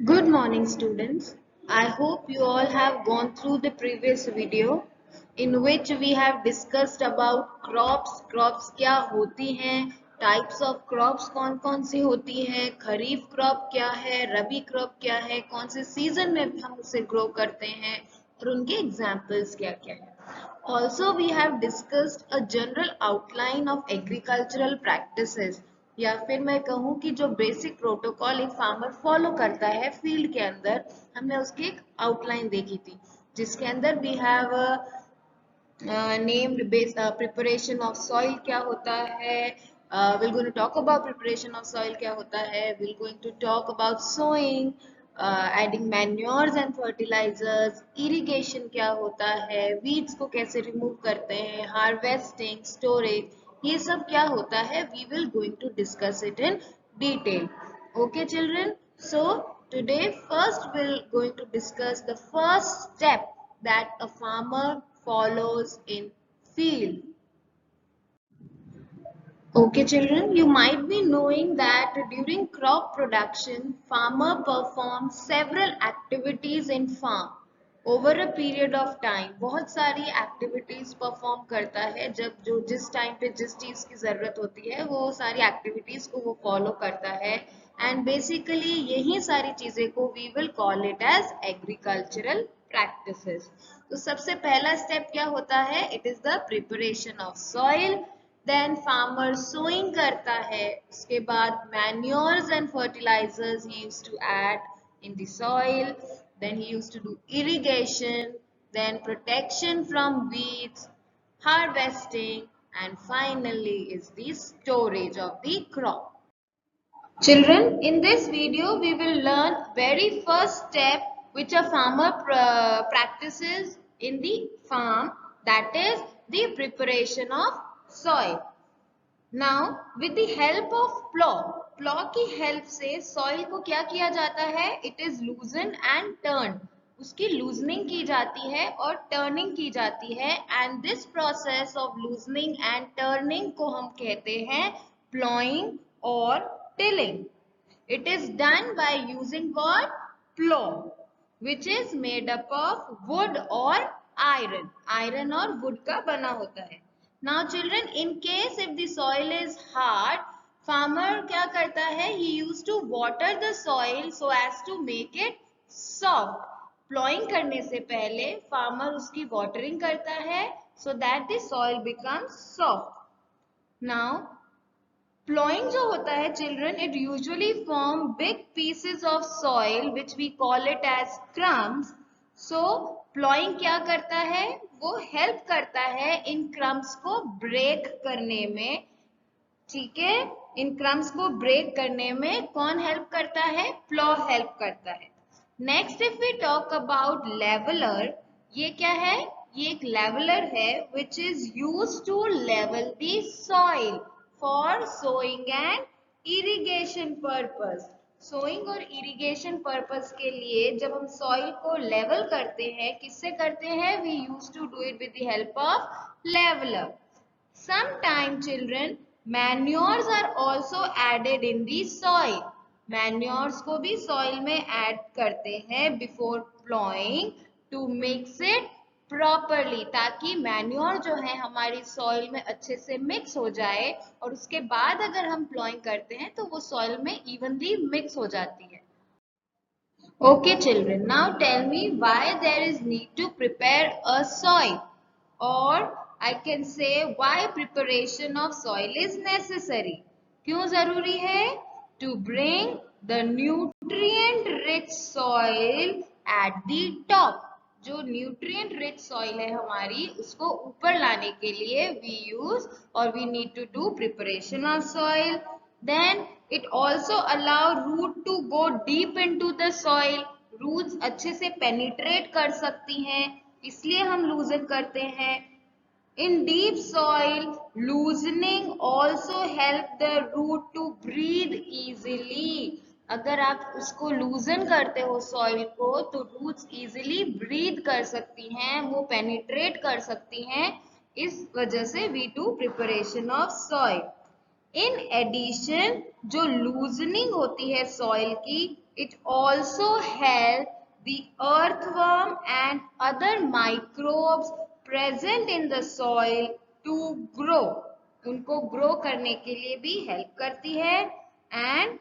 Good morning, students. I hope you all have gone through the previous video in which we have discussed about crops. Crops क्या होती हैं, types of crops कौन कौन सी होती हैं, खरीफ crop क्या है, रबी क्रॉप क्या है, कौन से सीजन में हम उसे ग्रो करते हैं और उनके एग्जाम्पल्स क्या क्या है. Also, we have discussed a general outline of agricultural practices या फिर मैं कहूँ कि जो बेसिक प्रोटोकॉल एक फार्मर फॉलो करता है फील्ड के अंदर, हमने उसकी एक आउटलाइन देखी थी जिसके अंदर we have named base preparation of soil क्या होता है, we're going to talk about preparation of soil क्या होता है, we're going to talk about sowing, adding manures and fertilizers, irrigation क्या होता है, weeds को कैसे remove करते हैं, harvesting, storage, ये सब क्या होता है, we will going to discuss it in detail. Okay children, so today first we're going to discuss the first step that a farmer follows in field. Okay children, you might be knowing that during crop production, farmer performs several activities in farm. Over a period of time, बहुत सारी activities perform करता है जब जो जिस time पे जिस चीज़ की ज़रूरत होती है वो सारी activities को वो follow करता है and basically यही सारी चीज़ें को we will call it as agricultural practices. तो सबसे पहला step क्या होता है? It is the preparation of soil. Then farmer sowing करता है, उसके बाद manures and fertilizers he used to add in the soil, then he used to do irrigation, then protection from weeds, harvesting, and finally is the storage of the crop. Children, in this video we will learn very first step which a farmer practices in the farm, that is the preparation of soil. Now with the help of plow की help से soil को क्या किया जाता है? It is loosened and turned. उसकी loosening की जाती है और turning की जाती है and this process of loosening and turning को हम कहते हैं plowing और tilling. It is done by using what? Plow, which is made up of wood or iron. Iron और wood का बना होता है. Now children, in case if the soil is hard, farmer क्या करता है? He used to water the soil so as to make it soft. Plowing करने से पहले farmer उसकी watering करता है so that the soil becomes soft. Now plowing जो होता है children, it usually form big pieces of soil which we call it as crumbs. So plowing क्या करता है? वो help करता है इन crumbs को break करने में. ठीक है, इन crumbs को break करने में कौन help करता है? Plow help करता है. Next if we talk about leveler, ये क्या है? ये एक leveler है which is used to level the soil for sowing and irrigation purpose. Sowing और irrigation purpose के लिए जब हम soil को level करते हैं, किससे करते हैं? We used to do it with the help of leveler. Sometimes children, manures are also added in the soil. Manures को भी soil में add करते हैं before plowing to mix it properly, ताकि मैन्योर जो है हमारी सॉइल में अच्छे से मिक्स हो जाए और उसके बाद अगर हम प्लॉइंग करते हैं तो वो सॉइल में इवनली मिक्स हो जाती है. Okay children, now tell me why there is need to prepare a soil, or I can say why preparation of soil is necessary. क्यों जरूरी है? To bring the nutrient rich soil at the top. जो nutrient rich soil है हमारी उसको ऊपर लाने के लिए we use or we need to do preparation of soil. Then it also allow root to go deep into the soil. Roots अच्छे से penetrate कर सकती हैं, इसलिए हम loosen करते हैं. In deep soil, loosening also help the root to breathe easily. अगर आप उसको लूजन करते हो सॉइल को तो रूट्स इजीली ब्रीथ कर सकती हैं, वो पेनिट्रेट कर सकती हैं. इस वजह से we do preparation of soil. In addition जो लूजनिंग होती है सॉइल की, it also helps the earthworm and other microbes present in the soil to grow. उनको grow करने के लिए भी help करती है. And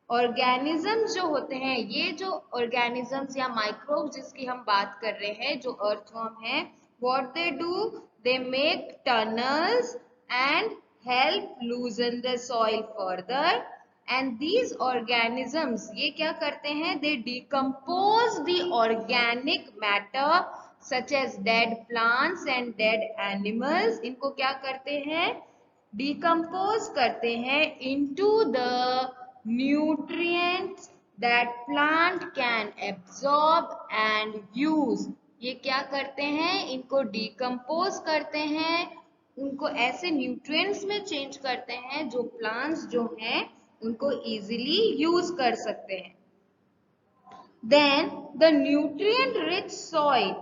ऑर्गेनिजम्स जो होते हैं, ये जो ऑर्गेनिजम्स या माइक्रोब्स जिसकी हम बात कर रहे हैं, जो अर्थवर्म है, what they do, they make tunnels and help loosen the soil further. And these organisms ये क्या करते हैं, they decompose the organic matter such as dead plants and dead animals. इनको क्या करते हैं, डिकम्पोज करते हैं into the nutrients that plant can absorb and use. ये क्या करते हैं, इनको डिकम्पोज करते हैं, उनको ऐसे न्यूट्रिएंट्स में चेंज करते हैं जो प्लांट्स जो हैं उनको इजीली यूज कर सकते हैं. Then the nutrient rich soil,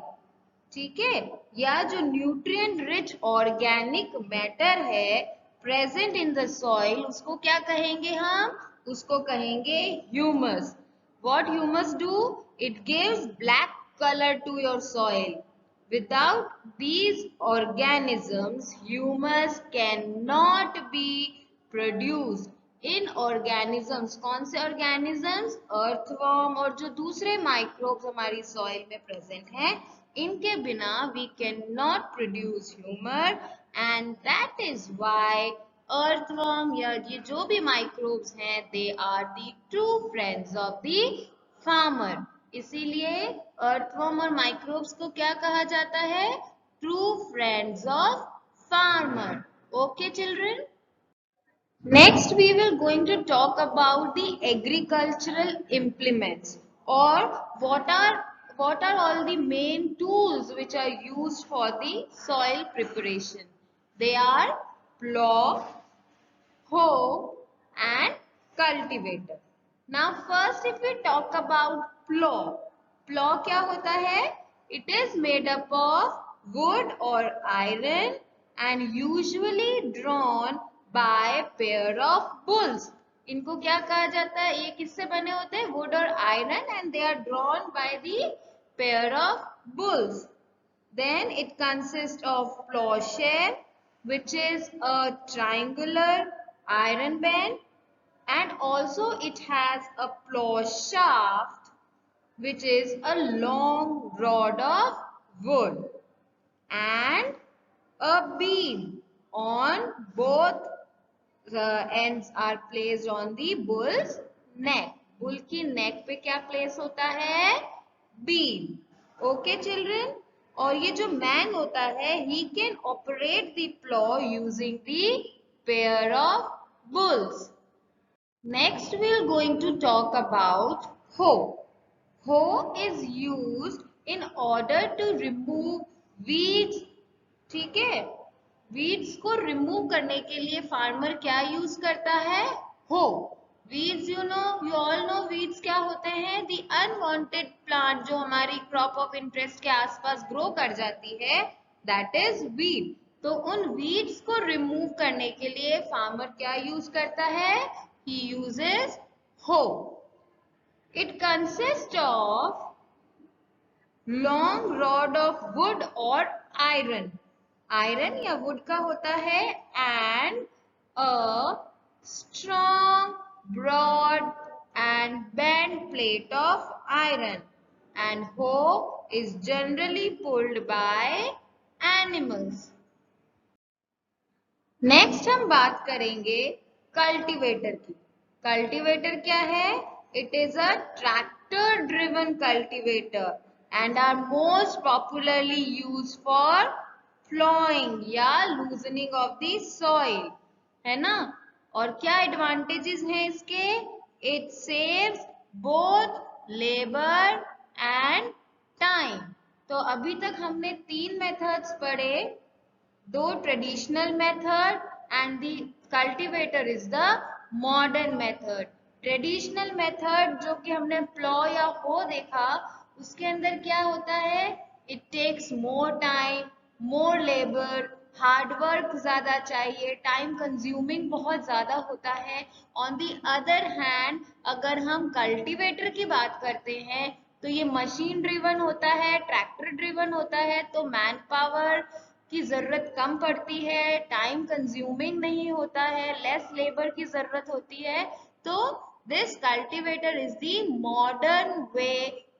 ठीक है, या जो न्यूट्रिएंट रिच ऑर्गेनिक मैटर है प्रेजेंट इन द सॉइल, उसको क्या कहेंगे हम, उसको कहेंगे humus. What humus do, it gives black colour to your soil. Without these organisms humus can not be produced. इन ऑर्गेनिजम्स, कौन से ऑर्गेनिजम्स, अर्थवर्म और जो दूसरे माइक्रोब्स हमारी सॉइल में प्रेजेंट हैं, इनके बिना we cannot produce humor, and that is why earthworm या ये जो भी microbes हैं, they are the true friends of the farmer. इसीलिए earthworm और microbes को क्या कहा जाता है, true friends of farmer. Okay children. Next we will going to talk about the agricultural implements, or what are all the main tools which are used for the soil preparation. They are plow, hoe and cultivator. Now first if we talk about plow, plow क्या होता है, it is made up of wood or iron and usually drawn by pair of bulls. इनको क्या कहा जाता है, ये किससे बने होते हैं, wood और iron, and they are drawn by the pair of bulls. Then it consists of plowshare, which is a triangular iron band, and also it has a plow shaft, which is a long rod of wood, and a beam on both the ends are placed on the bull's neck. Bull की नेक पे क्या place होता है, beam. Okay children. और ये जो man होता है, he can operate the plow using the pair of bulls. Next we are going to talk about hoe. Hoe is used in order to remove weeds. ठीक है, weeds को remove करने के लिए farmer क्या use करता है, hoe. Weeds, you all know weeds क्या होते हैं, the unwanted plant जो हमारी crop of interest के आसपास grow कर जाती है, that is weed. तो उन weeds को remove करने के लिए farmer क्या use करता है, he uses hoe. It consists of long rod of wood or iron. Iron या wood का होता है, and a strong, broad and bent plate of iron. And hoe is generally pulled by animals. Next हम बात करेंगे cultivator की. Cultivator क्या है, it is a tractor driven cultivator and are most popularly used for plowing या loosening of the soil, है ना. और क्या advantages हैं इसके, it saves both labor and time. तो अभी तक हमने 3 methods पढ़े, दो traditional method and the cultivator is the modern method. Traditional method जो कि हमने प्लॉ या हो देखा, उसके अंदर क्या होता है, it takes more time, more labour hard work ज्यादा चाहिए, टाइम कंज्यूमिंग बहुत ज्यादा होता है। ऑन दी अदर हैंड अगर हम कल्टीवेटर की बात करते हैं तो ये मशीन ड्रिवन होता है, ट्रैक्टर ड्रिवन होता है, तो मैन पावर की जरूरत कम पड़ती है, टाइम कंज्यूमिंग नहीं होता है, लेस लेबर की जरूरत होती है। तो this cultivator is the modern way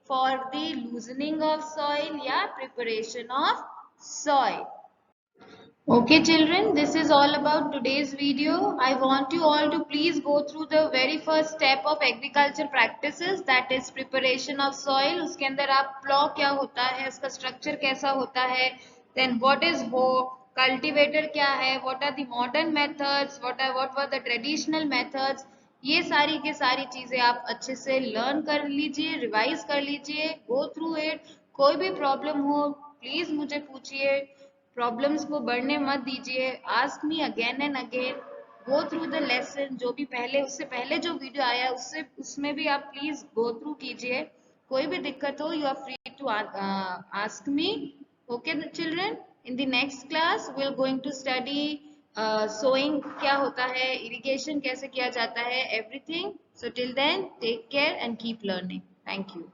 for the loosening of soil या preparation of soil. Okay children, this is all about today's video. I want you all to please go through the very first step of agriculture practices, that is preparation of soil. उसके अंदर आप plow क्या होता है, इसका structure कैसा होता है, then what is hoe, cultivator क्या है, what are the modern methods, what were the traditional methods, ये सारी की सारी चीजें आप अच्छे से learn कर लीजिए, revise कर लीजिए, go through it. कोई भी problem हो please मुझे पूछिए, प्रॉब्लम्स को बढ़ने मत दीजिए, ask me again and again, go through the lesson. जो भी पहले उससे पहले जो वीडियो आया है उससे उसमें भी आप प्लीज गो थ्रू कीजिए। कोई भी दिक्कत हो you are free to ask me. Okay children, in the next class we are going to study sowing क्या होता है, इरिगेशन कैसे किया जाता है, everything. So till then take care and keep learning. Thank you.